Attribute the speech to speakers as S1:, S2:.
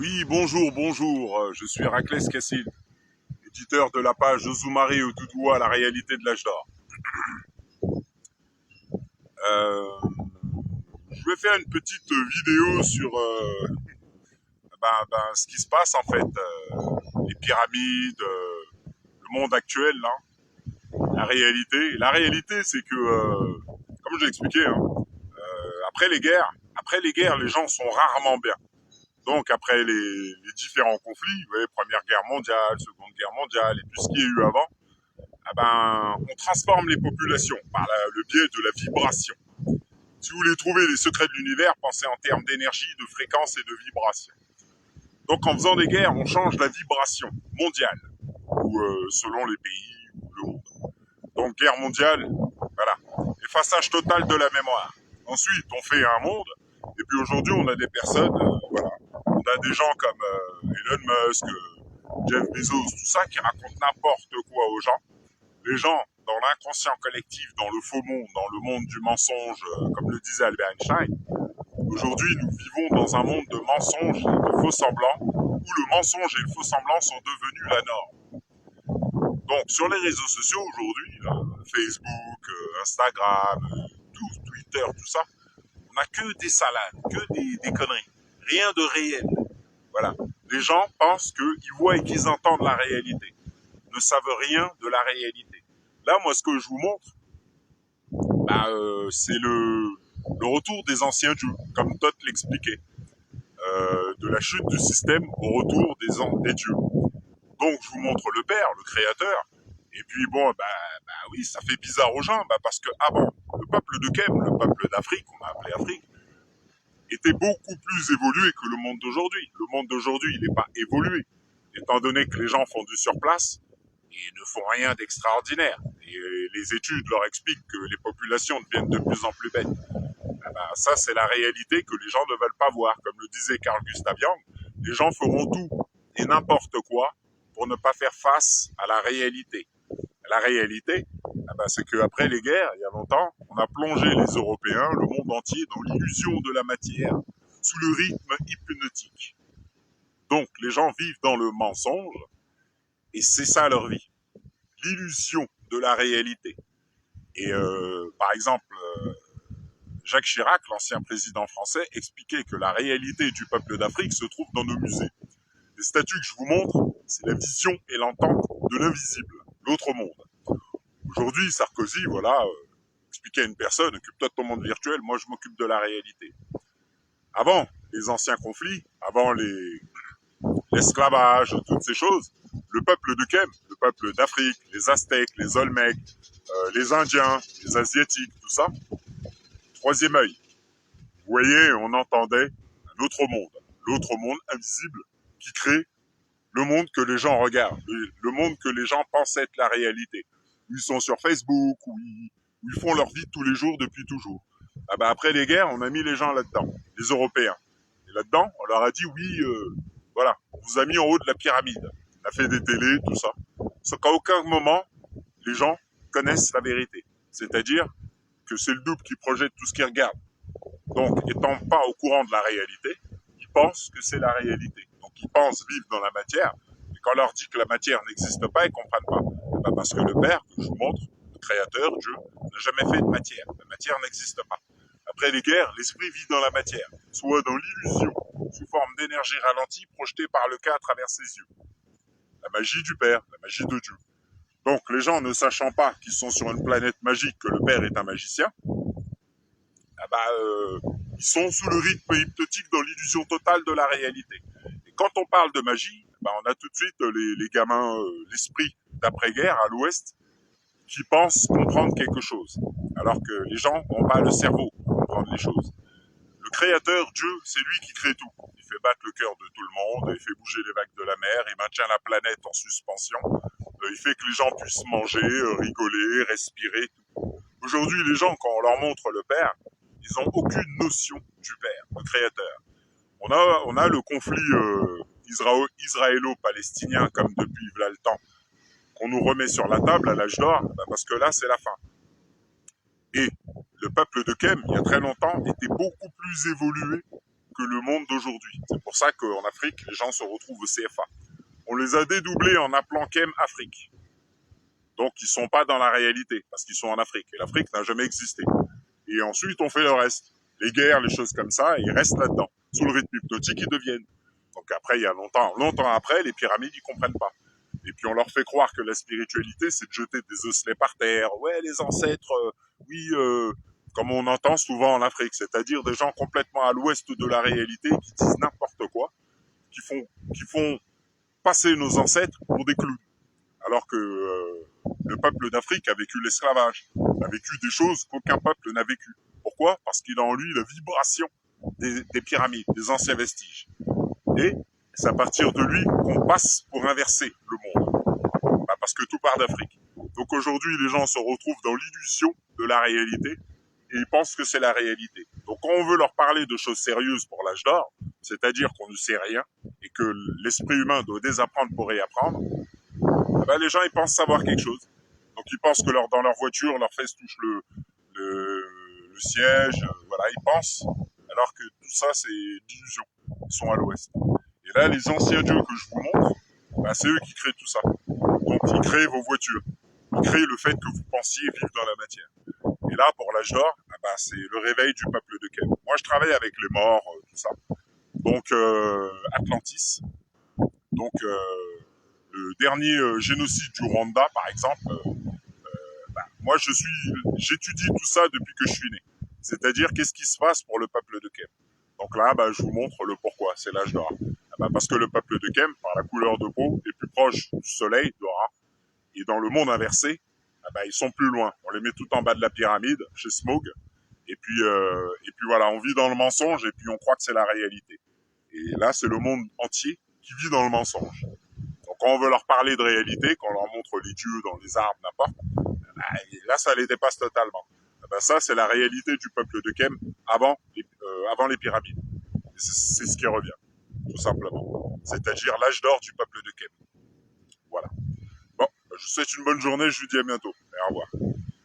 S1: Oui, bonjour, bonjour. Je suis Héraclès Cassil, éditeur de la page Zoumaré au Doudoua, la réalité de l'âge d'or. Euh, je vais faire une petite vidéo sur ce qui se passe en fait, les pyramides, le monde actuel, là, la réalité. La réalité, c'est que, comme j'ai expliqué, hein, après les guerres, les gens sont rarement bien. Donc après les différents conflits, vous voyez, Première Guerre mondiale, Seconde Guerre mondiale et tout ce qu'il y a eu avant, on transforme les populations par le biais de la vibration. Si vous voulez trouver les secrets de l'univers, pensez en termes d'énergie, de fréquence et de vibration. Donc en faisant des guerres, on change la vibration mondiale, ou selon les pays ou le monde. Donc guerre mondiale, voilà, effaçage total de la mémoire. Ensuite, on fait un monde, et puis aujourd'hui, on a des personnes, voilà, on a des gens comme Elon Musk, Jeff Bezos, tout ça, qui racontent n'importe quoi aux gens. Les gens, dans l'inconscient collectif, dans le faux monde, dans le monde du mensonge, comme le disait Albert Einstein, aujourd'hui, nous vivons dans un monde de mensonges et de faux semblants, où le mensonge et le faux semblant sont devenus la norme. Donc, sur les réseaux sociaux aujourd'hui, Facebook, Instagram, Twitter, tout ça, on n'a que des salades, que des conneries. Rien de réel. Voilà. Les gens pensent qu'ils voient et qu'ils entendent la réalité. Ne savent rien de la réalité. Là, moi, ce que je vous montre, c'est le retour des anciens dieux, comme Thoth l'expliquait, de la chute du système au retour des dieux. Donc, je vous montre le Père, le Créateur. Et puis, bon, oui, ça fait bizarre aux gens, parce que avant, le peuple de Kem, le peuple d'Afrique, on a appelé Afrique, était beaucoup plus évolué que le monde d'aujourd'hui. Le monde d'aujourd'hui, il n'est pas évolué, étant donné que les gens font du surplace, ils ne font rien d'extraordinaire. Et les études leur expliquent que les populations deviennent de plus en plus bêtes. Ça, c'est la réalité que les gens ne veulent pas voir. Comme le disait Carl Gustav Jung, les gens feront tout et n'importe quoi pour ne pas faire face à la réalité. La réalité, c'est qu'après les guerres, il y a longtemps, on a plongé les Européens, le monde entier, dans l'illusion de la matière, sous le rythme hypnotique. Donc, les gens vivent dans le mensonge, et c'est ça leur vie. L'illusion de la réalité. Et par exemple, Jacques Chirac, l'ancien président français, expliquait que la réalité du peuple d'Afrique se trouve dans nos musées. Les statues que je vous montre, c'est la vision et l'entente de l'invisible, l'autre monde. Aujourd'hui, Sarkozy, expliquait à une personne, occupe-toi de ton monde virtuel, moi je m'occupe de la réalité. Avant les anciens conflits, avant l'esclavage, toutes ces choses, le peuple de Kem, le peuple d'Afrique, les Aztèques, les Olmecs, les Indiens, les Asiatiques, tout ça, troisième œil. Vous voyez, on entendait l'autre monde invisible qui crée le monde que les gens regardent, le monde que les gens pensent être la réalité. Ils sont sur Facebook, où ils font leur vie de tous les jours depuis toujours. Après les guerres, on a mis les gens là-dedans, les Européens. Et là-dedans, on leur a dit, oui, on vous a mis en haut de la pyramide. On a fait des télés, tout ça. Sauf qu'à aucun moment, les gens connaissent la vérité. C'est-à-dire que c'est le double qui projette tout ce qu'ils regardent. Donc, étant pas au courant de la réalité, ils pensent que c'est la réalité. Donc, ils pensent vivre dans la matière, et quand on leur dit que la matière n'existe pas, ils comprennent pas. Parce que le Père, que je vous montre, le Créateur, Dieu, n'a jamais fait de matière. La matière n'existe pas. Après les guerres, l'esprit vit dans la matière, soit dans l'illusion, sous forme d'énergie ralentie projetée par le cas à travers ses yeux. La magie du Père, la magie de Dieu. Donc, les gens ne sachant pas qu'ils sont sur une planète magique, que le Père est un magicien, ils sont sous le rythme hypnotique dans l'illusion totale de la réalité. Et quand on parle de magie, on a tout de suite les gamins, l'esprit d'après-guerre à l'ouest, qui pensent comprendre quelque chose, alors que les gens n'ont pas le cerveau pour comprendre les choses. Le Créateur, Dieu, c'est lui qui crée tout. Il fait battre le cœur de tout le monde, il fait bouger les vagues de la mer, il maintient la planète en suspension, il fait que les gens puissent manger, rigoler, respirer, tout. Aujourd'hui, les gens, quand on leur montre le Père, ils n'ont aucune notion du Père, le Créateur. On a le conflit israélo-palestinien, comme depuis là le temps, qu'on nous remet sur la table à l'âge d'or, parce que là, c'est la fin. Et le peuple de Kem, il y a très longtemps, était beaucoup plus évolué que le monde d'aujourd'hui. C'est pour ça qu'en Afrique, les gens se retrouvent au CFA. On les a dédoublés en appelant Kem Afrique. Donc, ils sont pas dans la réalité, parce qu'ils sont en Afrique. Et l'Afrique n'a jamais existé. Et ensuite, on fait le reste. Les guerres, les choses comme ça, et ils restent là-dedans. Sous le rythme hypnotique, ils deviennent. Donc après, il y a longtemps après, les pyramides, ils comprennent pas. Et puis on leur fait croire que la spiritualité, c'est de jeter des osselets par terre. Ouais, les ancêtres, oui, comme on entend souvent en Afrique, c'est-à-dire des gens complètement à l'ouest de la réalité qui disent n'importe quoi, qui font passer nos ancêtres pour des clowns. Alors que le peuple d'Afrique a vécu l'esclavage, a vécu des choses qu'aucun peuple n'a vécues. Pourquoi? Parce qu'il a en lui la vibration des pyramides, des anciens vestiges. Et c'est à partir de lui qu'on passe pour inverser le monde. Parce que tout part d'Afrique. Donc aujourd'hui, les gens se retrouvent dans l'illusion de la réalité et ils pensent que c'est la réalité. Donc quand on veut leur parler de choses sérieuses pour l'âge d'or, c'est-à-dire qu'on ne sait rien et que l'esprit humain doit désapprendre pour réapprendre, les gens ils pensent savoir quelque chose. Donc ils pensent que dans leur voiture, leurs fesses touchent le siège, voilà, ils pensent, alors que tout ça c'est l'illusion. Ils sont à l'ouest. Et là, les anciens dieux que je vous montre, c'est eux qui créent tout ça. Donc, ils créent vos voitures. Ils créent le fait que vous pensiez vivre dans la matière. Et là, pour l'âge d'or, c'est le réveil du peuple de Kem. Moi, je travaille avec les morts, tout ça. Donc, Atlantis. Donc, le dernier génocide du Rwanda, par exemple. Moi, j'étudie tout ça depuis que je suis né. C'est-à-dire, qu'est-ce qui se passe pour le peuple de Kem. Donc là, je vous montre le pourquoi. C'est l'âge d'or. Parce que le peuple de Kem, par la couleur de peau, est plus proche du soleil, d'Ora, et dans le monde inversé, ils sont plus loin. On les met tout en bas de la pyramide, chez Smog, et puis voilà, on vit dans le mensonge, et puis on croit que c'est la réalité. Et là, c'est le monde entier qui vit dans le mensonge. Donc quand on veut leur parler de réalité, quand on leur montre les dieux dans les arbres, n'importe, là, ça les dépasse totalement. Ça, c'est la réalité du peuple de Kem avant les pyramides. C'est ce qui revient, tout simplement. C'est-à-dire l'âge d'or du peuple de Kem. Voilà. Bon, je vous souhaite une bonne journée, je vous dis à bientôt. Et au revoir.